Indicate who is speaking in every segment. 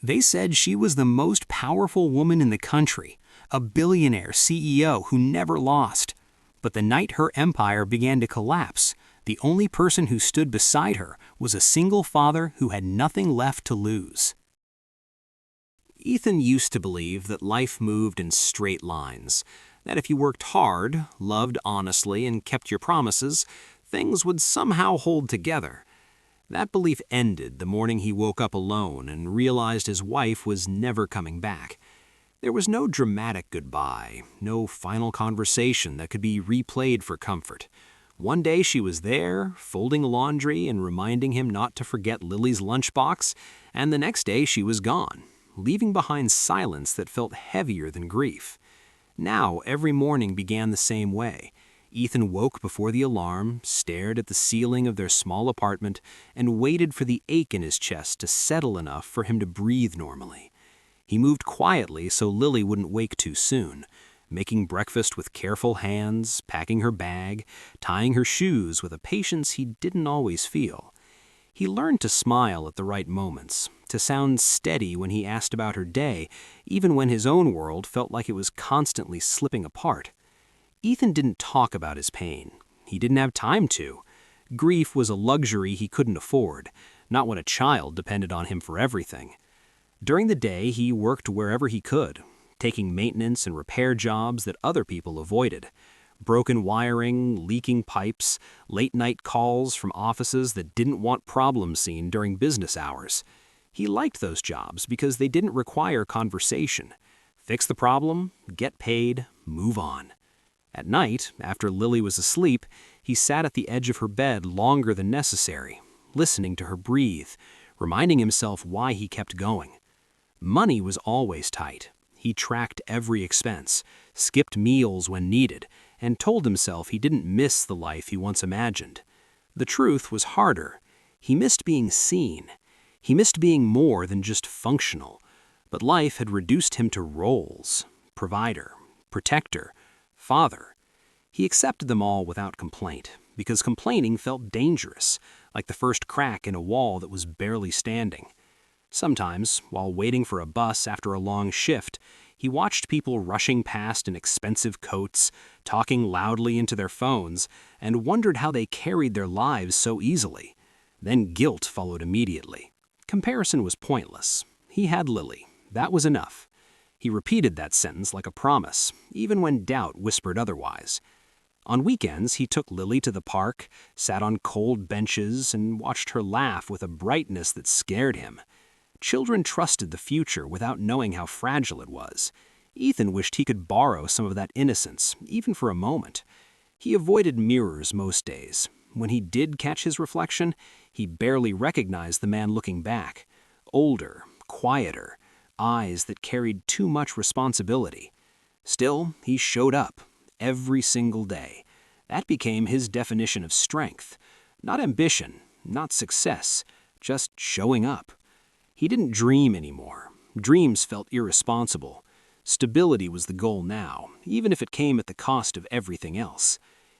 Speaker 1: They said she was the most powerful woman in the country, a billionaire CEO who never lost. But the night her empire began to collapse, the only person who stood beside her was a single father who had nothing left to lose. Ethan used to believe that life moved in straight lines, that if you worked hard, loved honestly, and kept your promises, things would somehow hold together. That belief ended the morning he woke up alone and realized his wife was never coming back. There was no dramatic goodbye, no final conversation that could be replayed for comfort. One day she was there, folding laundry and reminding him not to forget Lily's lunchbox, and the next day she was gone, leaving behind silence that felt heavier than grief. Now every morning began the same way. Ethan woke before the alarm, stared at the ceiling of their small apartment, and waited for the ache in his chest to settle enough for him to breathe normally. He moved quietly so Lily wouldn't wake too soon, making breakfast with careful hands, packing her bag, tying her shoes with a patience he didn't always feel. He learned to smile at the right moments, to sound steady when he asked about her day, even when his own world felt like it was constantly slipping apart. Ethan didn't talk about his pain. He didn't have time to. Grief was a luxury he couldn't afford, not when a child depended on him for everything. During the day, he worked wherever he could, taking maintenance and repair jobs that other people avoided. Broken wiring, leaking pipes, late-night calls from offices that didn't want problems seen during business hours. He liked those jobs because they didn't require conversation. Fix the problem, get paid, move on. At night, after Lily was asleep, he sat at the edge of her bed longer than necessary, listening to her breathe, reminding himself why he kept going. Money was always tight. He tracked every expense, skipped meals when needed, and told himself he didn't miss the life he once imagined. The truth was harder. He missed being seen. He missed being more than just functional. But life had reduced him to roles: provider, protector, father. He accepted them all without complaint, because complaining felt dangerous, like the first crack in a wall that was barely standing. Sometimes, while waiting for a bus after a long shift, he watched people rushing past in expensive coats, talking loudly into their phones, and wondered how they carried their lives so easily. Then guilt followed immediately. Comparison was pointless. He had Lily. That was enough. He repeated that sentence like a promise, even when doubt whispered otherwise. On weekends, he took Lily to the park, sat on cold benches, and watched her laugh with a brightness that scared him. Children trusted the future without knowing how fragile it was. Ethan wished he could borrow some of that innocence, even for a moment. He avoided mirrors most days. When he did catch his reflection, he barely recognized the man looking back. Older, quieter, eyes that carried too much responsibility. Still, he showed up, every single day. That became his definition of strength. Not ambition, not success, just showing up. He didn't dream anymore. Dreams felt irresponsible. Stability was the goal now, even if it came at the cost of everything else.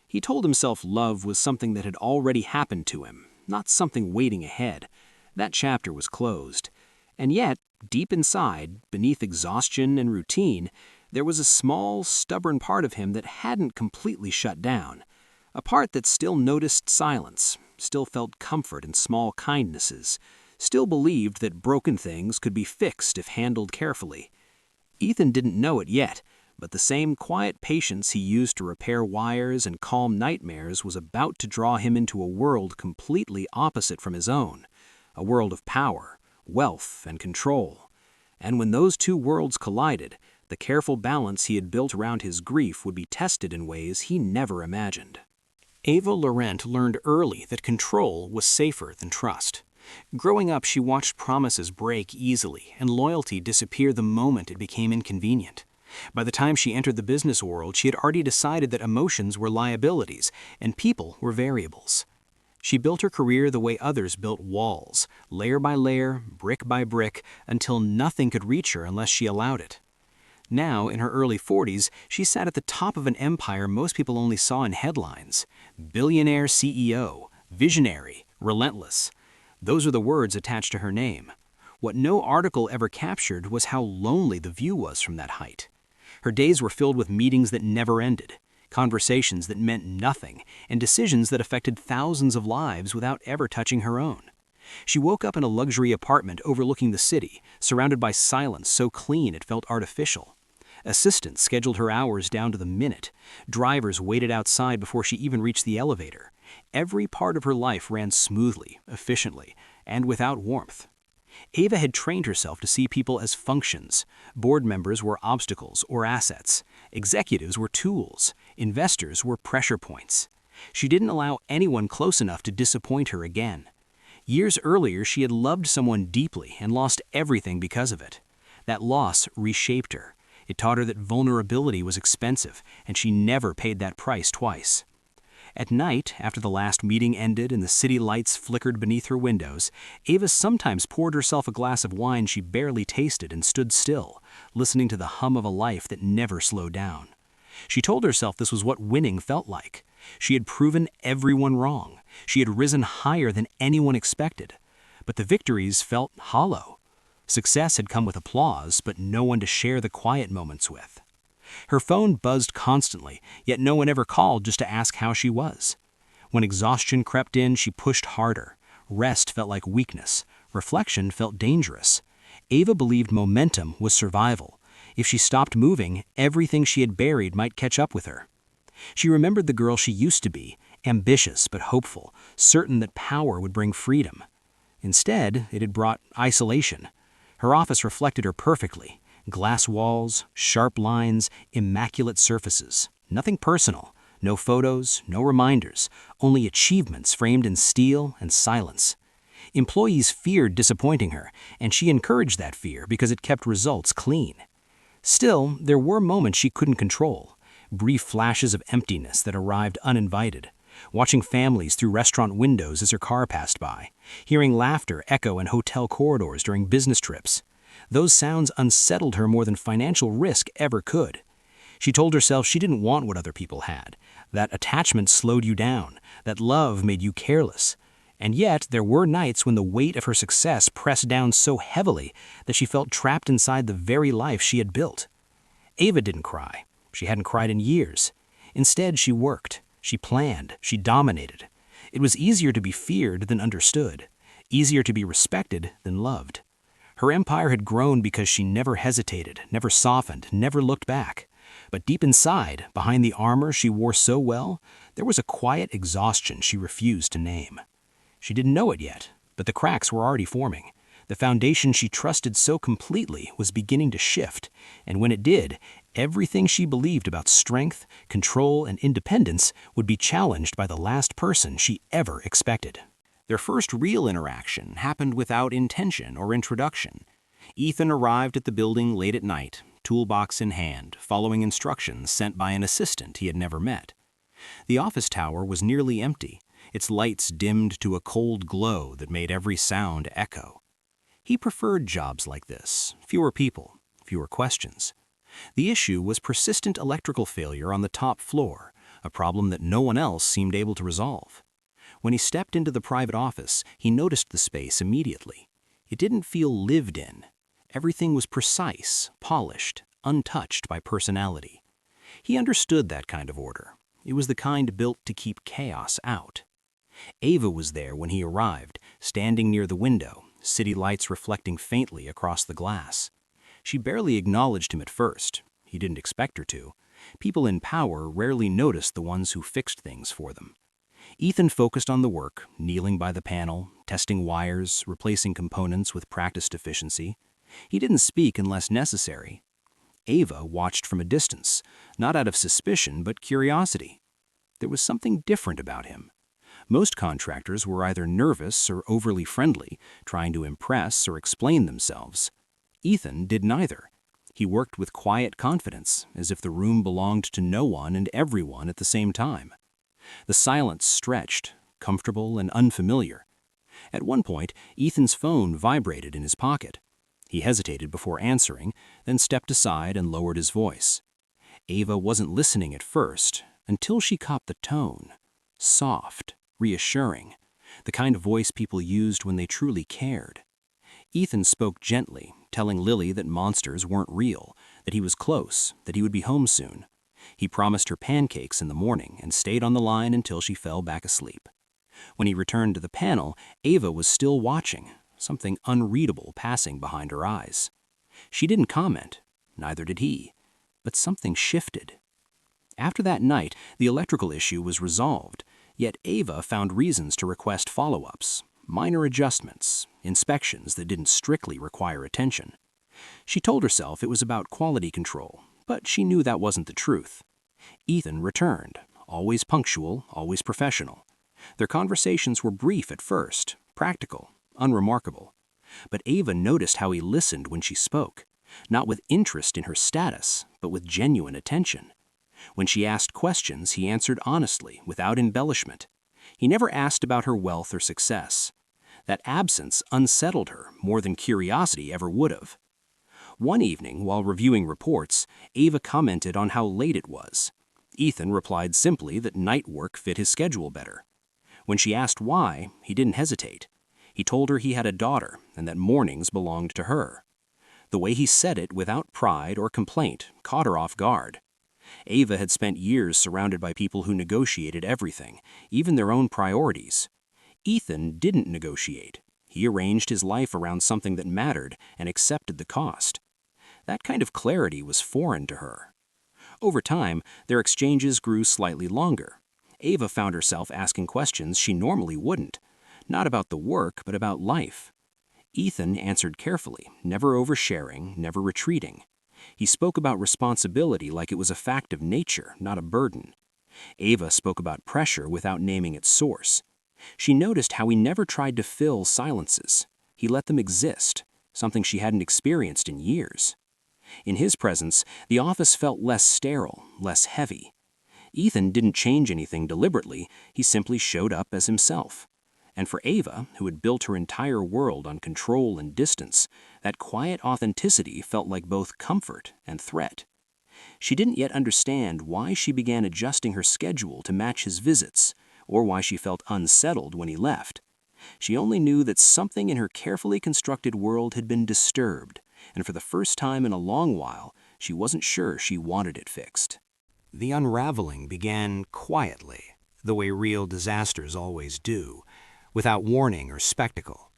Speaker 1: He told himself love was something that had already happened to him, not something waiting ahead. That chapter was closed. And yet, deep inside, beneath exhaustion and routine, there was a small, stubborn part of him that hadn't completely shut down. A part that still noticed silence, still felt comfort in small kindnesses, still believed that broken things could be fixed if handled carefully. Ethan didn't know it yet, but the same quiet patience he used to repair wires and calm nightmares was about to draw him into a world completely opposite from his own, a world of power, wealth, and control. And when those two worlds collided, the careful balance he had built around his grief would be tested in ways he never imagined. Ava Laurent learned early that control was safer than trust. Growing up, she watched promises break easily and loyalty disappear the moment it became inconvenient. By the time she entered the business world, she had already decided that emotions were liabilities and people were variables. She built her career the way others built walls, layer by layer, brick by brick, until nothing could reach her unless she allowed it. Now, in her early 40s, she sat at the top of an empire most people only saw in headlines. Billionaire CEO, visionary, relentless. Those are the words attached to her name. What no article ever captured was how lonely the view was from that height. Her days were filled with meetings that never ended, conversations that meant nothing, and decisions that affected thousands of lives without ever touching her own. She woke up in a luxury apartment overlooking the city, surrounded by silence so clean it felt artificial. Assistants scheduled her hours down to the minute. Drivers waited outside before she even reached the elevator. Every part of her life ran smoothly, efficiently, and without warmth. Ava had trained herself to see people as functions. Board members were obstacles or assets. Executives were tools. Investors were pressure points. She didn't allow anyone close enough to disappoint her again. Years earlier, she had loved someone deeply and lost everything because of it. That loss reshaped her. It taught her that vulnerability was expensive, and she never paid that price twice. At night, after the last meeting ended and the city lights flickered beneath her windows, Ava sometimes poured herself a glass of wine she barely tasted and stood still, listening to the hum of a life that never slowed down. She told herself this was what winning felt like. She had proven everyone wrong. She had risen higher than anyone expected. But the victories felt hollow. Success had come with applause, but no one to share the quiet moments with. Her phone buzzed constantly, yet no one ever called just to ask how she was. When exhaustion crept in, she pushed harder. Rest felt like weakness. Reflection felt dangerous. Ava believed momentum was survival. If she stopped moving, everything she had buried might catch up with her. She remembered the girl she used to be, ambitious but hopeful, certain that power would bring freedom. Instead, it had brought isolation. Her office reflected her perfectly. Glass walls, sharp lines, immaculate surfaces. Nothing personal. No photos, no reminders. Only achievements framed in steel and silence. Employees feared disappointing her, and she encouraged that fear because it kept results clean. Still, there were moments she couldn't control. Brief flashes of emptiness that arrived uninvited. Watching families through restaurant windows as her car passed by. Hearing laughter echo in hotel corridors during business trips. Those sounds unsettled her more than financial risk ever could. She told herself she didn't want what other people had, that attachment slowed you down, that love made you careless. And yet, there were nights when the weight of her success pressed down so heavily that she felt trapped inside the very life she had built. Ava didn't cry. She hadn't cried in years. Instead, she worked. She planned. She dominated. It was easier to be feared than understood. Easier to be respected than loved. Her empire had grown because she never hesitated, never softened, never looked back. But deep inside, behind the armor she wore so well, there was a quiet exhaustion she refused to name. She didn't know it yet, but the cracks were already forming. The foundation she trusted so completely was beginning to shift, and when it did, everything she believed about strength, control, and independence would be challenged by the last person she ever expected. Their first real interaction happened without intention or introduction. Ethan arrived at the building late at night, toolbox in hand, following instructions sent by an assistant he had never met. The office tower was nearly empty, its lights dimmed to a cold glow that made every sound echo. He preferred jobs like this, fewer people, fewer questions. The issue was persistent electrical failure on the top floor, a problem that no one else seemed able to resolve. When he stepped into the private office, he noticed the space immediately. It didn't feel lived in. Everything was precise, polished, untouched by personality. He understood that kind of order. It was the kind built to keep chaos out. Ava was there when he arrived, standing near the window, city lights reflecting faintly across the glass. She barely acknowledged him at first. He didn't expect her to. People in power rarely noticed the ones who fixed things for them. Ethan focused on the work, kneeling by the panel, testing wires, replacing components with practiced efficiency. He didn't speak unless necessary. Ava watched from a distance, not out of suspicion but curiosity. There was something different about him. Most contractors were either nervous or overly friendly, trying to impress or explain themselves. Ethan did neither. He worked with quiet confidence, as if the room belonged to no one and everyone at the same time. The silence stretched, comfortable and unfamiliar. At one point, Ethan's phone vibrated in his pocket. He hesitated before answering, then stepped aside and lowered his voice. Ava wasn't listening at first, until she caught the tone. Soft, reassuring, the kind of voice people used when they truly cared. Ethan spoke gently, telling Lily that monsters weren't real, that he was close, that he would be home soon. He promised her pancakes in the morning and stayed on the line until she fell back asleep. When he returned to the panel, Ava was still watching, something unreadable passing behind her eyes. She didn't comment, neither did he, but something shifted. After that night, the electrical issue was resolved, yet Ava found reasons to request follow-ups, minor adjustments, inspections that didn't strictly require attention. She told herself it was about quality control, but she knew that wasn't the truth. Ethan returned, always punctual, always professional. Their conversations were brief at first, practical, unremarkable. But Ava noticed how he listened when she spoke, not with interest in her status, but with genuine attention. When she asked questions, he answered honestly, without embellishment. He never asked about her wealth or success. That absence unsettled her more than curiosity ever would have. One evening, while reviewing reports, Ava commented on how late it was. Ethan replied simply that night work fit his schedule better. When she asked why, he didn't hesitate. He told her he had a daughter and that mornings belonged to her. The way he said it without pride or complaint caught her off guard. Ava had spent years surrounded by people who negotiated everything, even their own priorities. Ethan didn't negotiate. He arranged his life around something that mattered and accepted the cost. That kind of clarity was foreign to her. Over time, their exchanges grew slightly longer. Ava found herself asking questions she normally wouldn't, not about the work, but about life. Ethan answered carefully, never oversharing, never retreating. He spoke about responsibility like it was a fact of nature, not a burden. Ava spoke about pressure without naming its source. She noticed how he never tried to fill silences. He let them exist, something she hadn't experienced in years. In his presence, the office felt less sterile, less heavy. Ethan didn't change anything deliberately, he simply showed up as himself. And for Ava, who had built her entire world on control and distance, that quiet authenticity felt like both comfort and threat. She didn't yet understand why she began adjusting her schedule to match his visits, or why she felt unsettled when he left. She only knew that something in her carefully constructed world had been disturbed, and for the first time in a long while, she wasn't sure she wanted it fixed. The unraveling began quietly, the way real disasters always do, without warning or spectacle.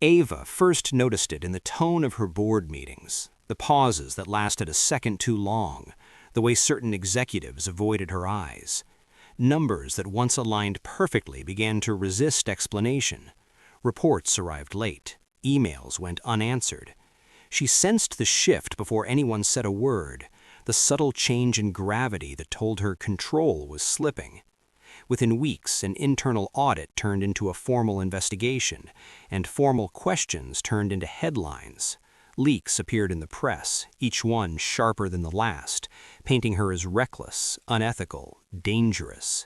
Speaker 1: Ava first noticed it in the tone of her board meetings, the pauses that lasted a second too long, the way certain executives avoided her eyes. Numbers that once aligned perfectly began to resist explanation. Reports arrived late. Emails went unanswered. She sensed the shift before anyone said a word, the subtle change in gravity that told her control was slipping. Within weeks, an internal audit turned into a formal investigation, and formal questions turned into headlines. Leaks appeared in the press, each one sharper than the last, painting her as reckless, unethical, dangerous.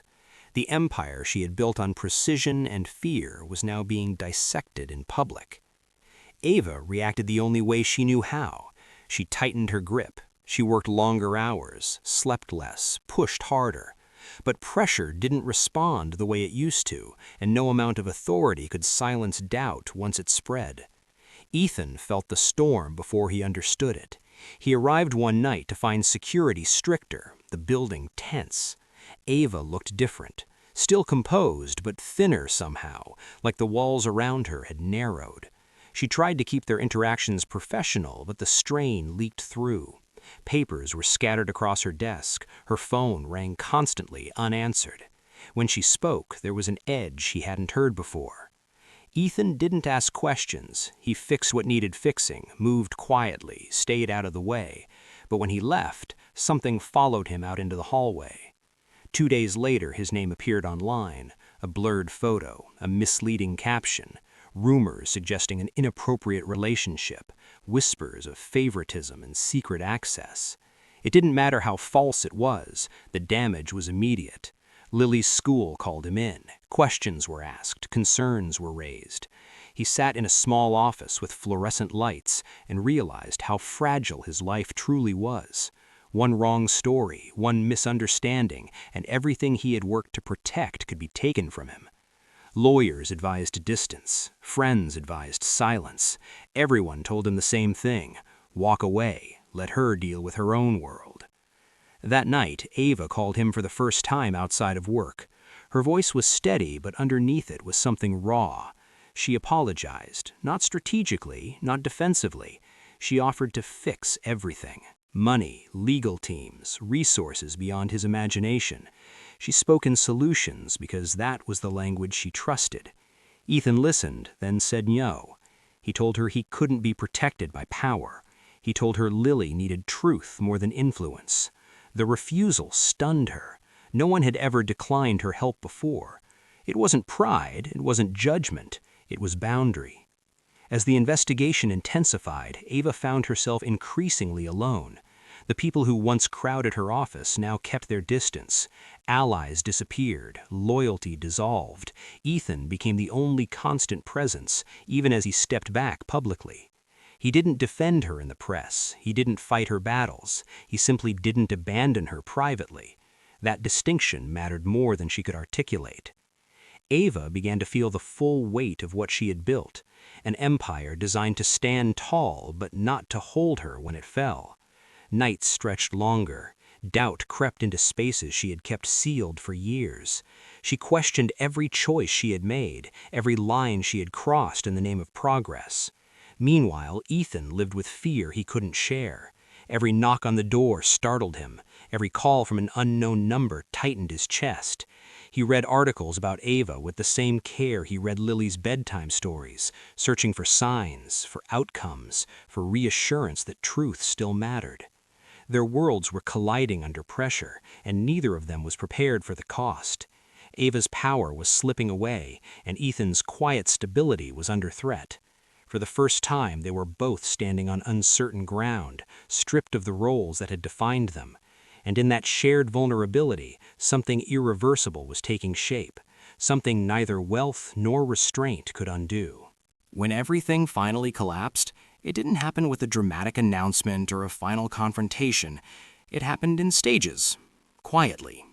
Speaker 1: The empire she had built on precision and fear was now being dissected in public. Ava reacted the only way she knew how. She tightened her grip. She worked longer hours, slept less, pushed harder. But pressure didn't respond the way it used to, and no amount of authority could silence doubt once it spread. Ethan felt the storm before he understood it. He arrived one night to find security stricter, the building tense. Ava looked different, still composed but thinner somehow, like the walls around her had narrowed. She tried to keep their interactions professional, but the strain leaked through. Papers were scattered across her desk. Her phone rang constantly, unanswered. When she spoke, there was an edge he hadn't heard before. Ethan didn't ask questions. He fixed what needed fixing, moved quietly, stayed out of the way. But when he left, something followed him out into the hallway. 2 days later, his name appeared online, a blurred photo, a misleading caption, rumors suggesting an inappropriate relationship, whispers of favoritism and secret access. It didn't matter how false it was, the damage was immediate. Lily's school called him in. Questions were asked, concerns were raised. He sat in a small office with fluorescent lights and realized how fragile his life truly was. One wrong story, one misunderstanding, and everything he had worked to protect could be taken from him. Lawyers advised distance. Friends advised silence. Everyone told him the same thing: walk away, let her deal with her own world. That night, Ava called him for the first time outside of work. Her voice was steady, but underneath it was something raw. She apologized, not strategically, not defensively. She offered to fix everything: money, legal teams, resources beyond his imagination. She spoke in solutions because that was the language she trusted. Ethan listened, then said no. He told her he couldn't be protected by power. He told her Lily needed truth more than influence. The refusal stunned her. No one had ever declined her help before. It wasn't pride, it wasn't judgment, it was boundary. As the investigation intensified, Ava found herself increasingly alone. The people who once crowded her office now kept their distance. Allies disappeared, loyalty dissolved. Ethan became the only constant presence, even as he stepped back publicly. He didn't defend her in the press. He didn't fight her battles. He simply didn't abandon her privately. That distinction mattered more than she could articulate. Ava began to feel the full weight of what she had built, an empire designed to stand tall but not to hold her when it fell. Nights stretched longer. Doubt crept into spaces she had kept sealed for years. She questioned every choice she had made, every line she had crossed in the name of progress. Meanwhile, Ethan lived with fear he couldn't share. Every knock on the door startled him. Every call from an unknown number tightened his chest. He read articles about Ava with the same care he read Lily's bedtime stories, searching for signs, for outcomes, for reassurance that truth still mattered. Their worlds were colliding under pressure, and neither of them was prepared for the cost. Ava's power was slipping away, and Ethan's quiet stability was under threat. For the first time, they were both standing on uncertain ground, stripped of the roles that had defined them. And in that shared vulnerability, something irreversible was taking shape, something neither wealth nor restraint could undo. When everything finally collapsed, it didn't happen with a dramatic announcement or a final confrontation. It happened in stages, quietly,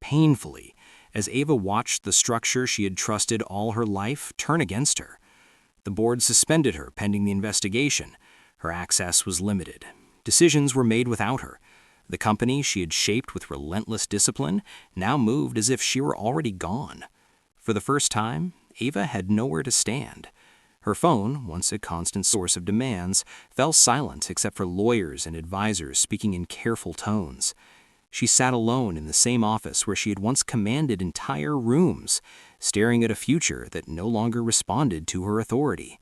Speaker 1: painfully, as Ava watched the structure she had trusted all her life turn against her. The board suspended her pending the investigation. Her access was limited. Decisions were made without her. The company she had shaped with relentless discipline now moved as if she were already gone. For the first time, Ava had nowhere to stand. Her phone, once a constant source of demands, fell silent except for lawyers and advisors speaking in careful tones. She sat alone in the same office where she had once commanded entire rooms, staring at a future that no longer responded to her authority.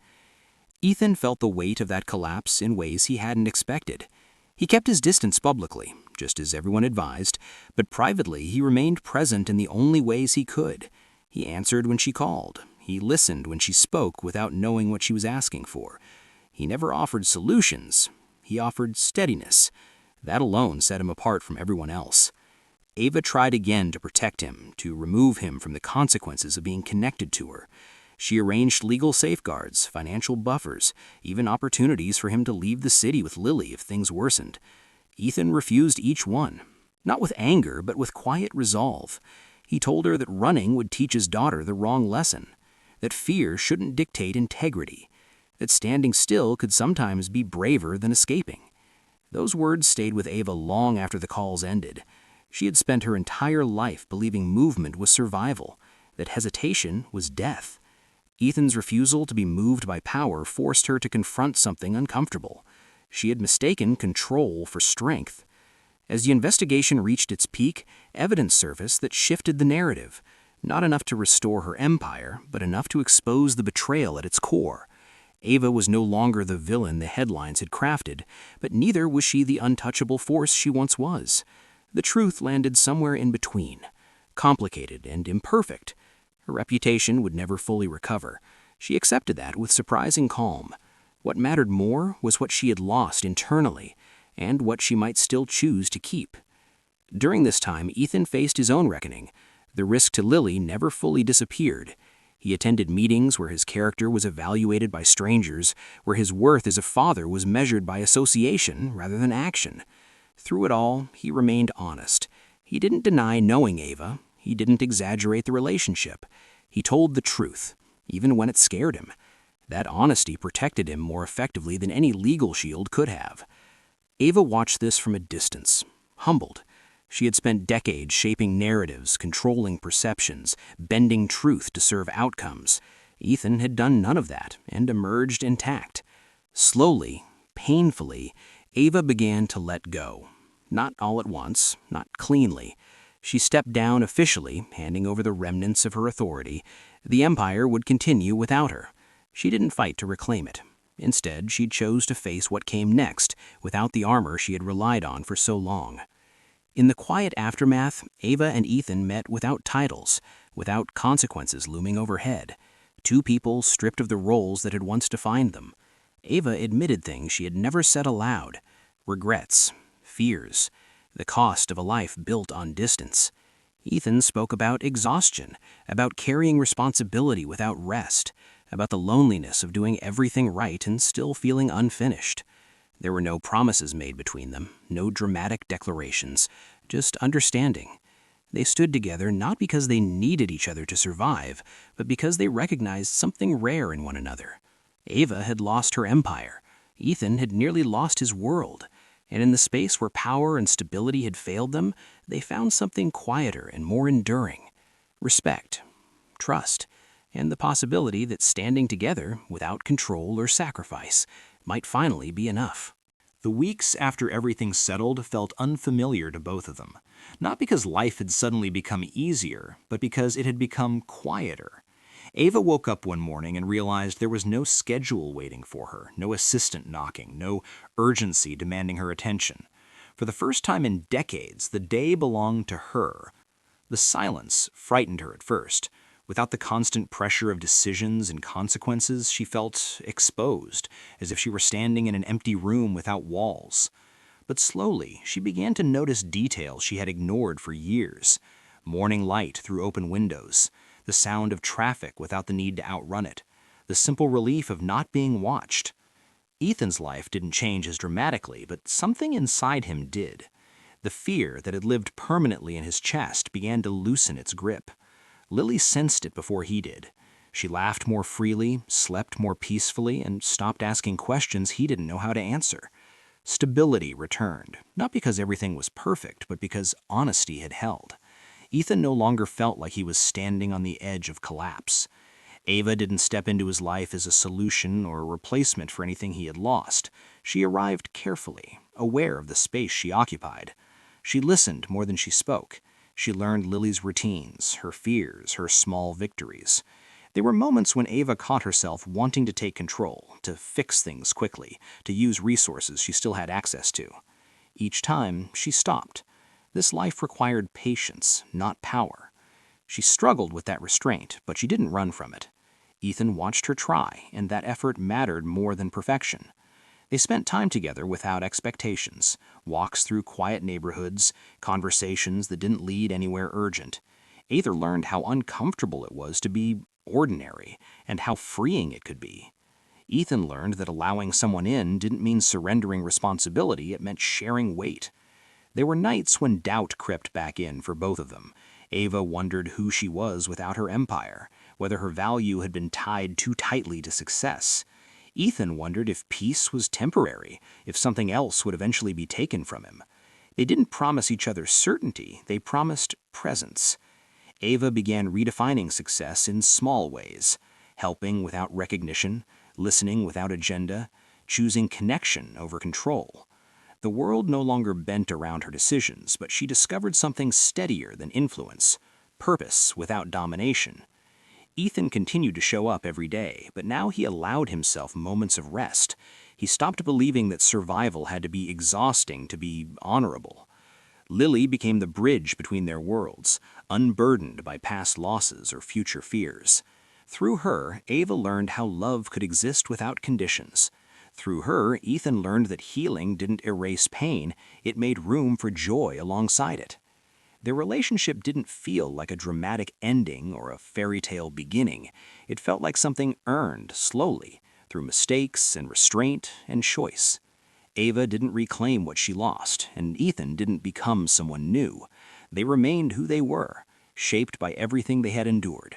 Speaker 1: Ethan felt the weight of that collapse in ways he hadn't expected. He kept his distance publicly, just as everyone advised, but privately he remained present in the only ways he could. He answered when she called. He listened when she spoke without knowing what she was asking for. He never offered solutions. He offered steadiness. That alone set him apart from everyone else. Ava tried again to protect him, to remove him from the consequences of being connected to her. She arranged legal safeguards, financial buffers, even opportunities for him to leave the city with Lily if things worsened. Ethan refused each one, not with anger, but with quiet resolve. He told her that running would teach his daughter the wrong lesson, that fear shouldn't dictate integrity, that standing still could sometimes be braver than escaping. Those words stayed with Ava long after the calls ended. She had spent her entire life believing movement was survival, that hesitation was death. Ethan's refusal to be moved by power forced her to confront something uncomfortable. She had mistaken control for strength. As the investigation reached its peak, evidence surfaced that shifted the narrative. Not enough to restore her empire, but enough to expose the betrayal at its core. Ava was no longer the villain the headlines had crafted, but neither was she the untouchable force she once was. The truth landed somewhere in between, complicated and imperfect. Her reputation would never fully recover. She accepted that with surprising calm. What mattered more was what she had lost internally, and what she might still choose to keep. During this time, Ethan faced his own reckoning. The risk to Lily never fully disappeared. He attended meetings where his character was evaluated by strangers, where his worth as a father was measured by association rather than action. Through it all, he remained honest. He didn't deny knowing Ava. He didn't exaggerate the relationship. He told the truth, even when it scared him. That honesty protected him more effectively than any legal shield could have. Ava watched this from a distance, humbled. She had spent decades shaping narratives, controlling perceptions, bending truth to serve outcomes. Ethan had done none of that and emerged intact. Slowly, painfully, Ava began to let go. Not all at once, not cleanly. She stepped down officially, handing over the remnants of her authority. The empire would continue without her. She didn't fight to reclaim it. Instead, she chose to face what came next without the armor she had relied on for so long. In the quiet aftermath, Ava and Ethan met without titles, without consequences looming overhead. Two people stripped of the roles that had once defined them. Ava admitted things she had never said aloud: regrets, fears, the cost of a life built on distance. Ethan spoke about exhaustion, about carrying responsibility without rest, about the loneliness of doing everything right and still feeling unfinished. There were no promises made between them, no dramatic declarations, just understanding. They stood together not because they needed each other to survive, but because they recognized something rare in one another. Ava had lost her empire. Ethan had nearly lost his world. And in the space where power and stability had failed them, they found something quieter and more enduring: respect, trust, and the possibility that standing together, without control or sacrifice, might finally be enough. The weeks after everything settled felt unfamiliar to both of them, not because life had suddenly become easier, but because it had become quieter. Ava woke up one morning and realized there was no schedule waiting for her, no assistant knocking, no urgency demanding her attention. For the first time in decades, the day belonged to her. The silence frightened her at first. Without the constant pressure of decisions and consequences, she felt exposed, as if she were standing in an empty room without walls. But slowly, she began to notice details she had ignored for years: morning light through open windows, the sound of traffic without the need to outrun it, the simple relief of not being watched. Ethan's life didn't change as dramatically, but something inside him did. The fear that had lived permanently in his chest began to loosen its grip. Lily sensed it before he did. She laughed more freely, slept more peacefully, and stopped asking questions he didn't know how to answer. Stability returned, not because everything was perfect, but because honesty had held. Ethan no longer felt like he was standing on the edge of collapse. Ava didn't step into his life as a solution or a replacement for anything he had lost. She arrived carefully, aware of the space she occupied. She listened more than she spoke. She learned Lily's routines, her fears, her small victories. There were moments when Ava caught herself wanting to take control, to fix things quickly, to use resources she still had access to. Each time, she stopped. This life required patience, not power. She struggled with that restraint, but she didn't run from it. Ethan watched her try, and that effort mattered more than perfection. They spent time together without expectations, walks through quiet neighborhoods, conversations that didn't lead anywhere urgent. Ava learned how uncomfortable it was to be ordinary, and how freeing it could be. Ethan learned that allowing someone in didn't mean surrendering responsibility, it meant sharing weight. There were nights when doubt crept back in for both of them. Ava wondered who she was without her empire, whether her value had been tied too tightly to success. Ethan wondered if peace was temporary, if something else would eventually be taken from him. They didn't promise each other certainty, they promised presence. Ava began redefining success in small ways: helping without recognition, listening without agenda, choosing connection over control. The world no longer bent around her decisions, but she discovered something steadier than influence: purpose without domination. Ethan continued to show up every day, but now he allowed himself moments of rest. He stopped believing that survival had to be exhausting to be honorable. Lily became the bridge between their worlds, unburdened by past losses or future fears. Through her, Ava learned how love could exist without conditions. Through her, Ethan learned that healing didn't erase pain, it made room for joy alongside it. Their relationship didn't feel like a dramatic ending or a fairy tale beginning. It felt like something earned slowly, through mistakes and restraint and choice. Ava didn't reclaim what she lost, and Ethan didn't become someone new. They remained who they were, shaped by everything they had endured.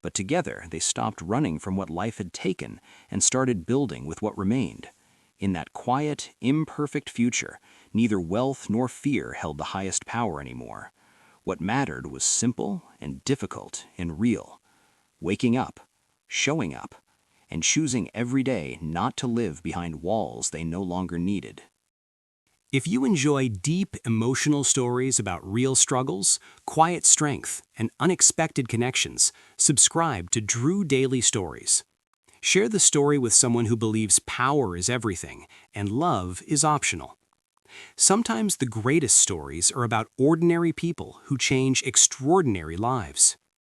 Speaker 1: But together, they stopped running from what life had taken and started building with what remained. In that quiet, imperfect future, neither wealth nor fear held the highest power anymore. What mattered was simple and difficult and real. Waking up, showing up, and choosing every day not to live behind walls they no longer needed. If you enjoy deep, emotional stories about real struggles, quiet strength, and unexpected connections, subscribe to Drew Daily Stories. Share the story with someone who believes power is everything and love is optional. Sometimes the greatest stories are about ordinary people who change extraordinary lives.